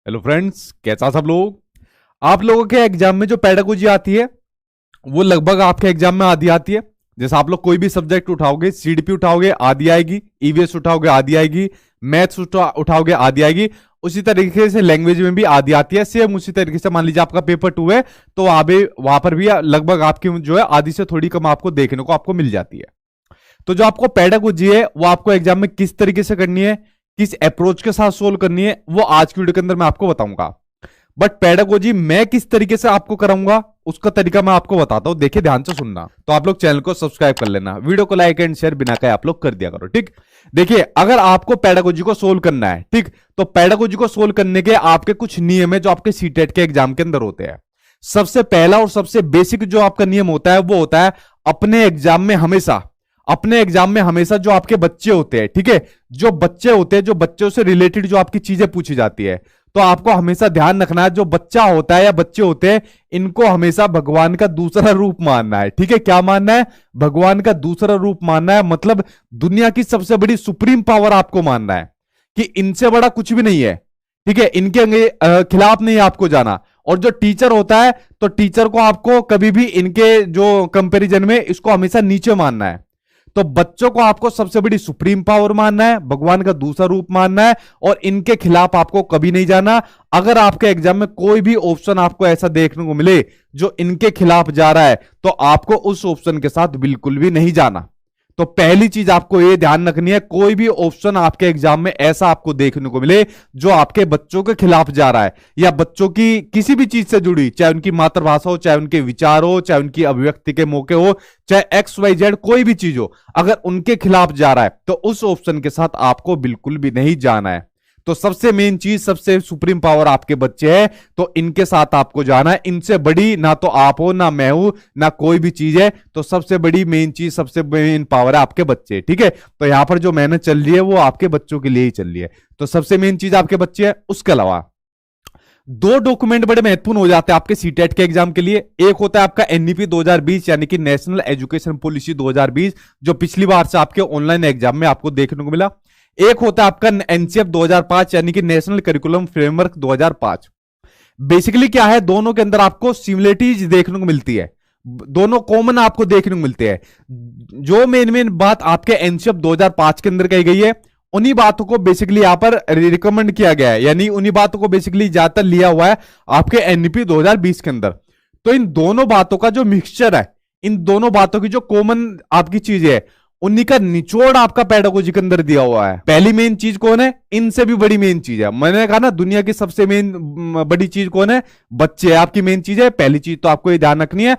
Hello friends, कैसा सब लोग। आप लोगों के एग्जाम में जो पेडागोजी आती है वो लगभग आपके एग्जाम में आधी आती है। जैसे आप लोग कोई भी सब्जेक्ट उठाओगे, सीडीपी उठाओगे आधी आएगी, ईवीएस उठाओगे आधी आएगी, मैथ्स उठाओगे आधी आएगी। उसी तरीके से लैंग्वेज में भी आधी आती है। सेम उसी तरीके से मान लीजिए आपका पेपर 2 है तो वहां पर भी लगभग आपकी जो है आधी से थोड़ी कम आपको देखने को आपको मिल जाती है। तो जो आपको पेडागोजी है वो आपको एग्जाम में किस तरीके से करनी है, किस अप्रोच के साथ सोल्व करनी है, वो आज की वीडियो के अंदर मैं आपको बताऊंगा। बट पेडागोजी मैं किस तरीके से आपको कराऊंगा उसका तरीका मैं आपको बताता हूं। देखिए ध्यान से सुनना। तो आप लोग चैनल को सब्सक्राइब कर लेना, वीडियो को लाइक एंड शेयर बिना कहे आप लोग कर दिया करो, ठीक। देखिए अगर आपको पेडागोजी को सोल्व करना है, ठीक, तो पेडागोजी को सोल्व करने के आपके कुछ नियम है जो आपके सीटेट के एग्जाम के अंदर होते हैं। सबसे पहला और सबसे बेसिक जो आपका नियम होता है वो होता है अपने एग्जाम में हमेशा जो आपके बच्चे होते हैं, ठीक है, जो बच्चे होते हैं, जो बच्चों से रिलेटेड जो आपकी चीजें पूछी जाती है, तो आपको हमेशा ध्यान रखना है जो बच्चा होता है या बच्चे होते हैं इनको हमेशा भगवान का दूसरा रूप मानना है। ठीक है, क्या मानना है? भगवान का दूसरा रूप मानना है। मतलब दुनिया की सबसे बड़ी सुप्रीम पावर आपको मानना है कि इनसे बड़ा कुछ भी नहीं है। ठीक है, इनके खिलाफ नहीं आपको जाना। और जो टीचर होता है तो टीचर को आपको कभी भी इनके जो कंपैरिजन में इसको हमेशा नीचे मानना है। तो बच्चों को आपको सबसे बड़ी सुप्रीम पावर मानना है, भगवान का दूसरा रूप मानना है और इनके खिलाफ आपको कभी नहीं जाना। अगर आपके एग्जाम में कोई भी ऑप्शन आपको ऐसा देखने को मिले जो इनके खिलाफ जा रहा है तो आपको उस ऑप्शन के साथ बिल्कुल भी नहीं जाना। तो पहली चीज आपको यह ध्यान रखनी है, कोई भी ऑप्शन आपके एग्जाम में ऐसा आपको देखने को मिले जो आपके बच्चों के खिलाफ जा रहा है या बच्चों की किसी भी चीज से जुड़ी, चाहे उनकी मातृभाषा हो, चाहे उनके विचार हो, चाहे उनकी अभिव्यक्ति के मौके हो, चाहे XYZ कोई भी चीज हो, अगर उनके खिलाफ जा रहा है तो उस ऑप्शन के साथ आपको बिल्कुल भी नहीं जाना है। तो सबसे मेन चीज, सबसे सुप्रीम पावर आपके बच्चे हैं, तो इनके साथ आपको जाना है। इनसे बड़ी ना तो आप हो, ना मैं हूं, ना कोई भी चीज है। तो सबसे बड़ी मेन चीज, सबसे मेन पावर है आपके बच्चे। ठीक है, तो यहां पर जो मेहनत चल रही है वो आपके बच्चों के लिए ही चल रही है। तो सबसे मेन चीज आपके बच्चे हैं। उसके अलावा दो डॉक्यूमेंट बड़े महत्वपूर्ण हो जाते हैं आपके सीटेट के एग्जाम के लिए। एक होता है आपका एनईपी 2020 यानी कि नेशनल एजुकेशन पॉलिसी 2020, जो पिछली बार से आपके ऑनलाइन एग्जाम में आपको देखने को मिला। एक होता है आपका एनसीएफ 2005 यानी कि नेशनल करिकुलम फ्रेमवर्क 2005। बेसिकली क्या है, दोनों के अंदर आपको सिमिलरिटीज देखने को मिलती है, दोनों कॉमन आपको देखने को मिलते हैं। जो मेन बात आपके एनसीएफ 2005 के अंदर कही गई है उन्हीं बातों को बेसिकली यहां पर रिकमेंड किया गया है, यानी उन्हीं बातों को बेसिकली ज्यादातर लिया हुआ है आपके एनईपी 2020 के अंदर। तो इन दोनों बातों का जो मिक्सचर है, इन दोनों बातों की जो कॉमन आपकी चीज है, उन्हीं का निचोड़ आपका पेडागोजी के अंदर दिया हुआ है। पहली मेन चीज कौन है? इनसे भी बड़ी मेन चीज है। मैंने कहा ना, दुनिया की सबसे मेन बड़ी चीज कौन है? बच्चे आपकी मेन चीज है। पहली चीज तो आपको ये ध्यान रखनी है।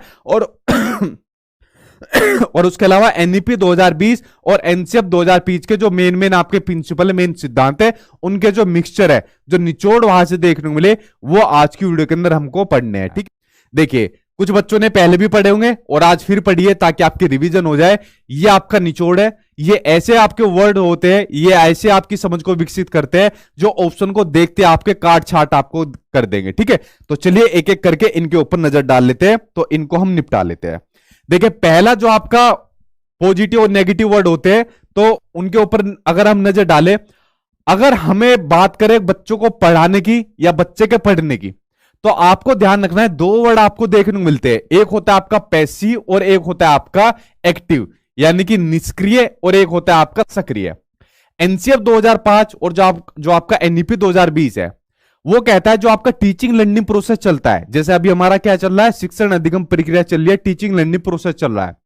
और उसके अलावा एनईपी 2020 और एनसीएफ 2020 के जो मेन आपके प्रिंसिपल मेन सिद्धांत है, उनके जो मिक्सचर है, जो निचोड़ वहां से देखने को मिले, वो आज की वीडियो के अंदर हमको पढ़ने हैं। ठीक, देखिए कुछ बच्चों ने पहले भी पढ़े होंगे और आज फिर पढ़िए ताकि आपकी रिवीजन हो जाए। ये आपका निचोड़ है। ये ऐसे आपके वर्ड होते हैं, ये ऐसे आपकी समझ को विकसित करते हैं जो ऑप्शन को देखते आपके काट छाट आपको कर देंगे। ठीक है, तो चलिए एक एक करके इनके ऊपर नजर डाल लेते हैं, तो इनको हम निपटा लेते हैं। देखिए पहला जो आपका पॉजिटिव और नेगेटिव वर्ड होते हैं तो उनके ऊपर अगर हम नजर डालें, अगर हमें बात करें बच्चों को पढ़ाने की या बच्चे के पढ़ने की, तो आपको ध्यान रखना है दो वर्ड आपको देखने को मिलते हैं। एक होता है आपका पैसिव और एक होता है आपका एक्टिव, यानी कि निष्क्रिय, और एक होता है आपका सक्रिय। एनसीएफ 2005 और जो आपका एनईपी 2020 है वो कहता है जो आपका टीचिंग लर्निंग प्रोसेस चलता है, जैसे अभी हमारा क्या चल रहा है, शिक्षण अधिगम प्रक्रिया चल रही है, टीचिंग लर्निंग प्रोसेस चल रहा है।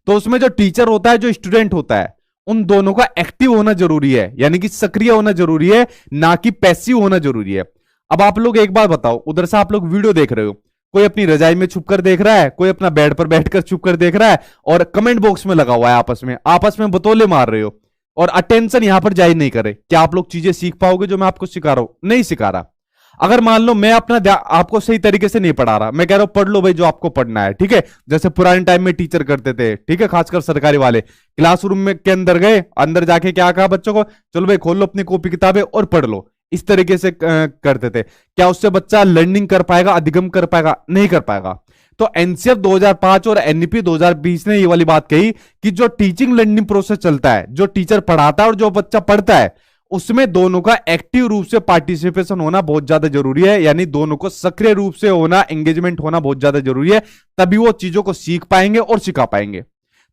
तो उसमें जो टीचर होता है, जो स्टूडेंट होता है, उन दोनों का एक्टिव होना जरूरी है, यानी कि सक्रिय होना जरूरी है, ना कि पैसिव होना जरूरी है। अब आप लोग एक बात बताओ, उधर से आप लोग वीडियो देख रहे हो, कोई अपनी रजाई में छुपकर देख रहा है, कोई अपना बेड पर बैठकर छुपकर देख रहा है, और कमेंट बॉक्स में लगा हुआ है, आपस में बतौले मार रहे हो और अटेंशन यहां पर जाहिर नहीं करे। क्या आप लोग चीजें सीख पाओगे जो मैं आपको सिखा रहा हूं? नहीं सिखा रहा। अगर मान लो मैं अपना आपको सही तरीके से नहीं पढ़ा रहा, मैं कह रहा हूं पढ़ लो भाई जो आपको पढ़ना है, ठीक है, जैसे पुराने टाइम में टीचर करते थे, ठीक है, खासकर सरकारी वाले, क्लासरूम में के अंदर गए, अंदर जाके क्या कहा बच्चों को, चलो भाई खोल लो अपनी कॉपी किताबें और पढ़ लो, इस तरीके से करते थे। क्या उससे बच्चा लर्निंग कर पाएगा, अधिगम कर पाएगा? नहीं कर पाएगा। तो एनसीएफ 2005 और एनईपी 2020 ने ये वाली बात कही कि जो टीचिंग लर्निंग प्रोसेस चलता है, जो टीचर पढ़ाता है और जो बच्चा पढ़ता है, उसमें दोनों का एक्टिव रूप से पार्टिसिपेशन होना बहुत ज्यादा जरूरी है, यानी दोनों को सक्रिय रूप से होना, एंगेजमेंट होना बहुत ज्यादा जरूरी है, तभी वो चीजों को सीख पाएंगे और सिखा पाएंगे।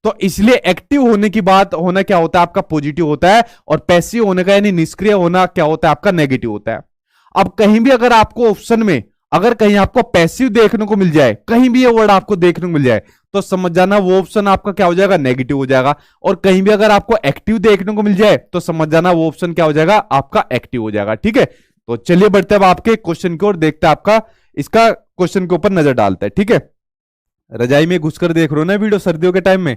तो इसलिए एक्टिव होने की बात होना क्या होता है आपका पॉजिटिव होता है, और पैसिव होने का यानी निष्क्रिय होना क्या होता है आपका नेगेटिव होता है। अब कहीं भी अगर आपको ऑप्शन में अगर कहीं आपको पैसिव देखने को मिल जाए, कहीं भी ये वर्ड आपको देखने को मिल जाए, तो समझ जाना वो ऑप्शन आपका क्या हो जाएगा, नेगेटिव हो जाएगा। और कहीं भी अगर आपको एक्टिव देखने को मिल जाए तो समझ जाना वो ऑप्शन क्या हो जाएगा, आपका एक्टिव हो जाएगा। ठीक है, तो चलिए बढ़ते हैं आपके क्वेश्चन की ओर, देखते हैं आपका इसका क्वेश्चन के ऊपर नजर डालते हैं। ठीक है, रजाई में घुसकर देख रहे हो ना वीडियो सर्दियों के टाइम में।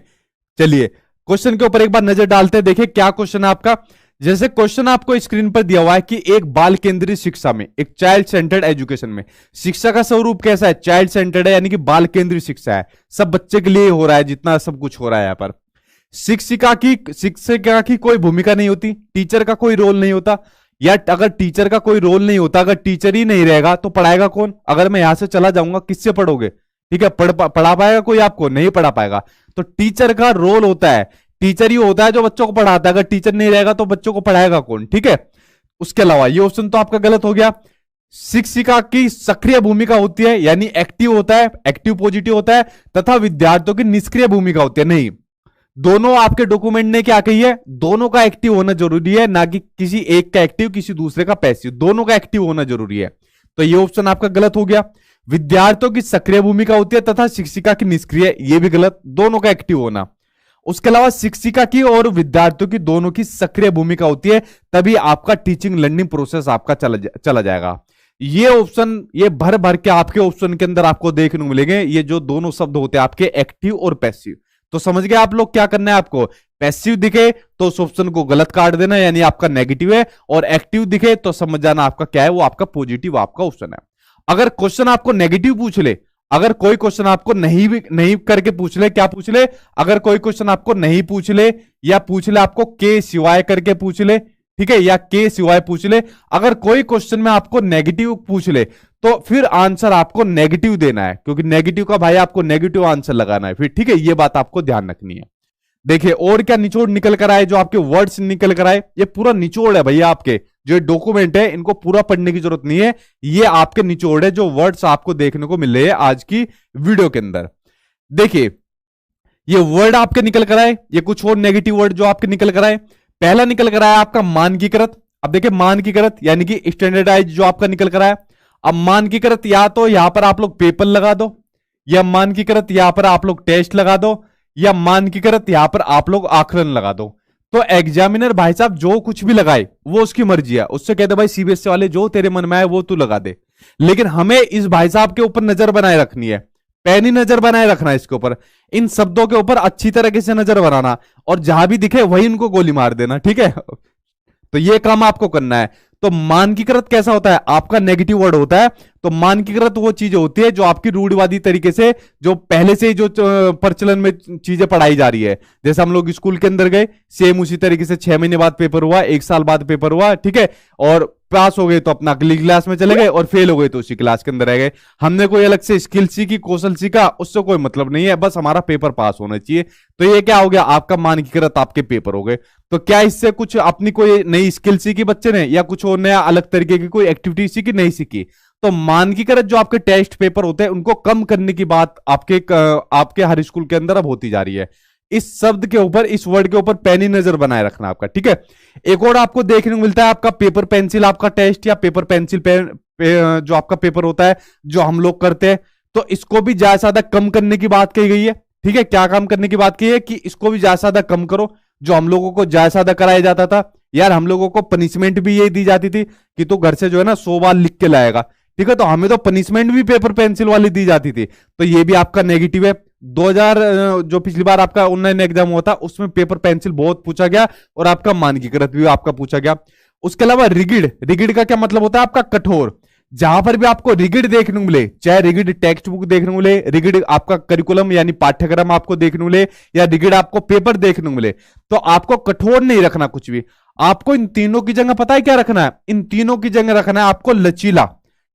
चलिए क्वेश्चन के ऊपर एक बार नजर डालते हैं, देखिए क्या क्वेश्चन है आपका। जैसे क्वेश्चन आपको स्क्रीन पर दिया हुआ है कि एक बाल केंद्रित शिक्षा में, एक चाइल्ड सेंटर्ड एजुकेशन में शिक्षा का स्वरूप कैसा है, चाइल्ड सेंटर्ड है, यानी कि बाल केंद्रित शिक्षा है, सब बच्चे के लिए हो रहा है, जितना सब कुछ हो रहा है यहाँ पर। शिक्षिका की कोई भूमिका नहीं होती, टीचर का कोई रोल नहीं होता, या अगर टीचर का कोई रोल नहीं होता, अगर टीचर ही नहीं रहेगा तो पढ़ाएगा कौन। अगर मैं यहां से चला जाऊंगा किससे पढ़ोगे, ठीक है, पढ़ा पाएगा कोई, आपको नहीं पढ़ा पाएगा। तो टीचर का रोल होता है, टीचर ही होता है जो बच्चों को पढ़ाता है, अगर टीचर नहीं रहेगा तो बच्चों को पढ़ाएगा कौन। ठीक है, उसके अलावा ये ऑप्शन तो आपका गलत हो गया। शिक्षिका की सक्रिय भूमिका होती है, यानी एक्टिव होता है, एक्टिव पॉजिटिव होता है, तथा विद्यार्थियों की निष्क्रिय भूमिका होती है। नहीं, दोनों आपके डॉक्यूमेंट ने क्या कही है, दोनों का एक्टिव होना जरूरी है, ना कि किसी एक का एक्टिव किसी दूसरे का पैसिव, दोनों का एक्टिव होना जरूरी है। तो ये ऑप्शन आपका गलत हो गया। विद्यार्थियों की सक्रिय भूमिका होती है तथा शिक्षिका की निष्क्रिय, ये भी गलत, दोनों का एक्टिव होना। उसके अलावा शिक्षिका की और विद्यार्थियों की दोनों की सक्रिय भूमिका होती है, तभी आपका टीचिंग लर्निंग प्रोसेस आपका चला जाएगा। ये ऑप्शन, ये भर भर के आपके ऑप्शन के अंदर आपको देखने को मिलेंगे, ये जो दोनों शब्द होते हैं आपके एक्टिव और पैसिव। तो समझ गए आप लोग क्या करना है आपको, पैसिव दिखे तो उस ऑप्शन को गलत काट देना, यानी आपका नेगेटिव है, और एक्टिव दिखे तो समझ जाना आपका क्या है, वो आपका पॉजिटिव आपका ऑप्शन है। अगर क्वेश्चन आपको नेगेटिव पूछ ले, अगर कोई क्वेश्चन आपको नहीं करके पूछ ले, क्या पूछ ले, अगर कोई क्वेश्चन आपको नहीं पूछ ले, या पूछ ले आपको के सिवाय करके पूछ ले, ठीक है, या के सिवाय पूछ ले, अगर कोई क्वेश्चन में आपको नेगेटिव पूछ ले तो फिर आंसर आपको नेगेटिव देना है, क्योंकि नेगेटिव का भाई आपको नेगेटिव आंसर लगाना है फिर। ठीक है, ये बात आपको ध्यान रखनी है। देखिए और क्या निचोड़ निकल कर आए, जो आपके वर्ड्स निकल कर आए, ये पूरा निचोड़ है भैया, आपके जो डॉक्यूमेंट है इनको पूरा पढ़ने की जरूरत नहीं है, ये आपके निचोड़ है जो वर्ड्स आपको देखने को मिल रहे हैं आज की वीडियो के अंदर। देखिए ये वर्ड आपके निकल कर आए, ये कुछ और नेगेटिव वर्ड जो आपके निकल कर आए। पहला निकल कर आया आपका मानकीकृत। अब देखिए मानकीकृत यानी कि स्टैंडर्डाइज जो आपका निकल कर आया। अब मानकीकृत या तो यहां पर आप लोग पेपर लगा दो, या मानकीकृत यहां पर आप लोग टेस्ट लगा दो, या मानकीकृत यहां पर आप लोग आकलन लगा दो। तो एग्जामिनर भाई साहब जो कुछ भी लगाए वो उसकी मर्जी है, उससे कहते भाई सीबीएसई वाले जो तेरे मन में आए वो तू लगा दे, लेकिन हमें इस भाई साहब के ऊपर नजर बनाए रखनी है, पैनी नजर बनाए रखना है इसके ऊपर, इन शब्दों के ऊपर अच्छी तरीके से नजर बनाना, और जहां भी दिखे वही उनको गोली मार देना। ठीक है, तो ये काम आपको करना है। तो मानकीकृत कैसा होता है, आपका नेगेटिव वर्ड होता है। तो मानकीकृत वो चीज होती है जो आपकी रूढ़िवादी तरीके से, जो पहले से ही जो प्रचलन में चीजें पढ़ाई जा रही है, जैसे हम लोग स्कूल के अंदर गए सेम उसी तरीके से 6 महीने बाद पेपर हुआ, 1 साल बाद पेपर हुआ, ठीक है, और पास हो गए तो अपना अगली क्लास में चले गए, और फेल हो गए तो उसी क्लास के अंदर रह गए। हमने कोई अलग से स्किल सीखी, कौशल सीखा, उससे कोई मतलब नहीं है, बस हमारा पेपर पास होना चाहिए। तो ये क्या हो गया, आपका मानकीकृत आपके पेपर हो गए। तो क्या इससे कुछ अपनी कोई नई स्किल सीखी बच्चे ने, या कुछ और नया अलग तरीके की कोई एक्टिविटी सीखी, नहीं सीखी। तो मानकीकृत जो आपके टेस्ट पेपर होते हैं उनको कम करने की बात आपके हर स्कूल के अंदर अब होती जा रही है। इस शब्द के ऊपर, इस वर्ड के ऊपर पैनी नजर बनाए रखना आपका। ठीक है, एक और आपको देखने को मिलता है आपका पेपर पेंसिल आपका टेस्ट, या पेपर पेंसिल जो आपका पेपर होता है जो हम लोग करते हैं, तो इसको भी ज्यादा से ज्यादा कम करने की बात कही गई है। ठीक है, क्या काम करने की बात की है कि इसको भी ज्यादा से ज्यादा कम करो। जो हम लोगों को ज्यादा से ज्यादा कराया जाता था यार, हम लोगों को पनिशमेंट भी यही दी जाती थी कि तू घर से जो है ना 100 बार लिख के लाएगा। ठीक है, तो हमें तो पनिशमेंट भी पेपर पेंसिल वाली दी जाती थी, तो ये भी आपका नेगेटिव है। 2000 जो पिछली बार आपका ऑनलाइन एग्जाम हुआ था उसमें पेपर पेंसिल बहुत पूछा गया, और आपका मानकीकृत भी आपका पूछा गया। उसके अलावा रिगिड, रिगिड का क्या मतलब होता है, आपका कठोर। जहां पर भी आपको रिगिड देखने को मिले, चाहे रिगिड टेक्स्ट बुक देखने को मिले, रिगिड आपका करिकुलम यानी पाठ्यक्रम आपको देखने को मिले, या रिगिड आपको पेपर देखने को मिले, तो आपको कठोर नहीं रखना कुछ भी। आपको इन तीनों की जगह पता है क्या रखना है, इन तीनों की जगह रखना है आपको लचीला।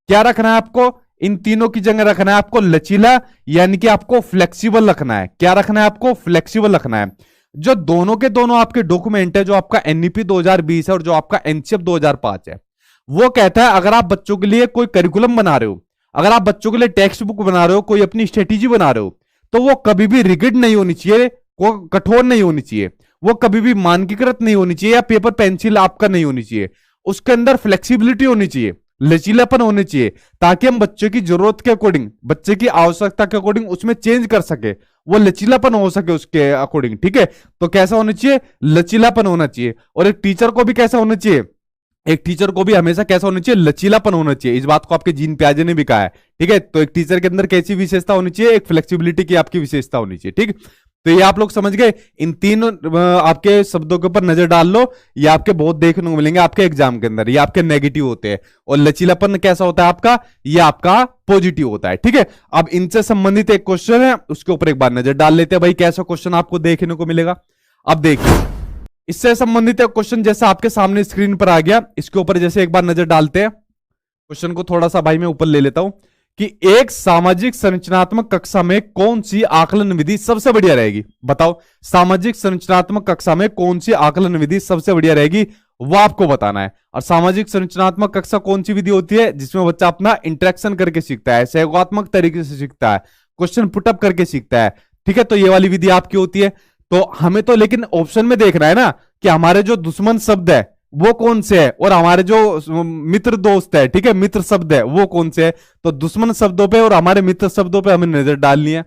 क्या रखना है आपको, इन तीनों की जगह रखना है आपको लचीला, यानी कि आपको फ्लेक्सिबल रखना है। क्या रखना है आपको, फ्लेक्सिबल रखना है। जो दोनों के दोनों आपके डॉक्यूमेंट है, जो आपका एनईपी 2020 है और जो आपका एनसीएफ 2005 है, वो कहता है अगर आप बच्चों के लिए कोई करिकुलम बना रहे हो, अगर आप बच्चों के लिए टेक्स्ट बुक बना रहे हो, कोई अपनी स्ट्रेटेजी बना रहे हो, तो वो कभी भी रिगिड नहीं होनी चाहिए, वो कठोर नहीं होनी चाहिए, वो कभी भी मानकीकृत नहीं होनी चाहिए, या पेपर पेंसिल आपका नहीं होनी चाहिए। उसके अंदर फ्लेक्सिबिलिटी होनी चाहिए, लचीलापन होने चाहिए, ताकि हम बच्चे की जरूरत के अकॉर्डिंग, बच्चे की आवश्यकता के अकॉर्डिंग उसमें चेंज कर सके, वो लचीलापन हो सके उसके अकॉर्डिंग। ठीक है, तो कैसा होना चाहिए, लचीलापन होना चाहिए। और एक टीचर को भी कैसा होना चाहिए, एक टीचर को भी हमेशा कैसा होना चाहिए, लचीलापन होना चाहिए। इस बात को आपके जीन प्याजे ने भी कहा है। ठीक है, तो एक टीचर के अंदर कैसी विशेषता होनी चाहिए, एक फ्लेक्सिबिलिटी की आपकी विशेषता होनी चाहिए। ठीक, तो ये आप लोग समझ गए। इन तीन आपके शब्दों के ऊपर नजर डाल लो, ये आपके बहुत देखने को मिलेंगे आपके एग्जाम के अंदर, ये आपके नेगेटिव होते हैं। और लचीलापन कैसा होता है आपका, ये आपका पॉजिटिव होता है। ठीक है, अब इनसे संबंधित एक क्वेश्चन है, उसके ऊपर एक बार नजर डाल लेते हैं भाई, कैसा क्वेश्चन आपको देखने को मिलेगा। अब देखिए, इससे संबंधित एक क्वेश्चन जैसा आपके सामने स्क्रीन पर आ गया, इसके ऊपर जैसे एक बार नजर डालते हैं। क्वेश्चन को थोड़ा सा भाई मैं ऊपर ले लेता हूं कि एक सामाजिक संरचनात्मक कक्षा में कौन सी आकलन विधि सबसे बढ़िया रहेगी। बताओ, सामाजिक संरचनात्मक कक्षा में कौन सी आकलन विधि सबसे बढ़िया रहेगी, वो आपको बताना है। और सामाजिक संरचनात्मक कक्षा कौन सी विधि होती है, जिसमें बच्चा अपना इंटरेक्शन करके सीखता है, सहयोगात्मक तरीके से सीखता है, क्वेश्चन पुटअप करके सीखता है। ठीक है, तो ये वाली विधि आपकी होती है। तो हमें तो लेकिन ऑप्शन में देखना है ना कि हमारे जो दुश्मन शब्द है वो कौन से है, और हमारे जो मित्र दोस्त है, ठीक है, मित्र शब्द है वो कौन से है। तो दुश्मन शब्दों पे और हमारे मित्र शब्दों पे हमें नजर डालनी है।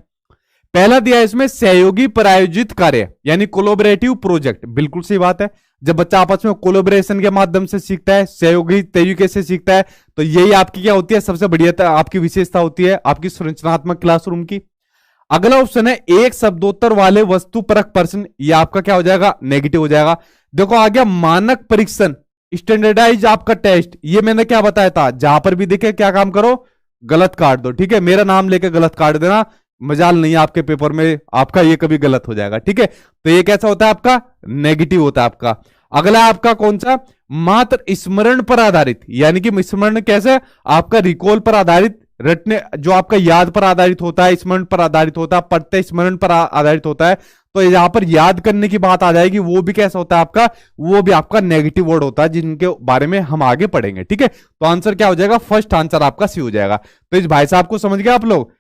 पहला दिया है इसमें सहयोगी प्रायोजित कार्य, यानी कोलोबरेटिव प्रोजेक्ट। बिल्कुल सही बात है, जब बच्चा आपस में कोलोबरेशन के माध्यम से सीखता है, सहयोगी तरीके से सीखता है, तो यही आपकी क्या होती है, सबसे बढ़िया आपकी विशेषता होती है आपकी संरचनात्मक क्लासरूम की। अगला ऑप्शन है एक शब्दोत्तर वाले वस्तुपरक प्रश्न, ये आपका क्या हो जाएगा, नेगेटिव हो जाएगा। देखो आ गया मानक परीक्षण, स्टैंडर्डाइज आपका टेस्ट, ये मैंने क्या बताया था, जहां पर भी दिखे क्या काम करो, गलत काट दो। ठीक है, मेरा नाम लेके गलत काट देना, मजाल नहीं है आपके पेपर में आपका ये कभी गलत हो जाएगा। ठीक है, तो ये कैसा होता है आपका, नेगेटिव होता है आपका। अगला आपका कौन सा, मात्र स्मरण पर आधारित, यानी कि स्मरण कैसे, आपका रिकॉल पर आधारित, रटने, जो आपका याद पर आधारित होता है, स्मरण पर आधारित होता है, पढ़ते स्मरण पर आधारित होता है। तो यहां पर याद करने की बात आ जाएगी, वो भी कैसा होता है आपका, वो भी आपका नेगेटिव वर्ड होता है, जिनके बारे में हम आगे पढ़ेंगे। ठीक है, तो आंसर क्या हो जाएगा, फर्स्ट आंसर आपका सी हो जाएगा। तो इस भाई साहब को समझ गए आप लोग,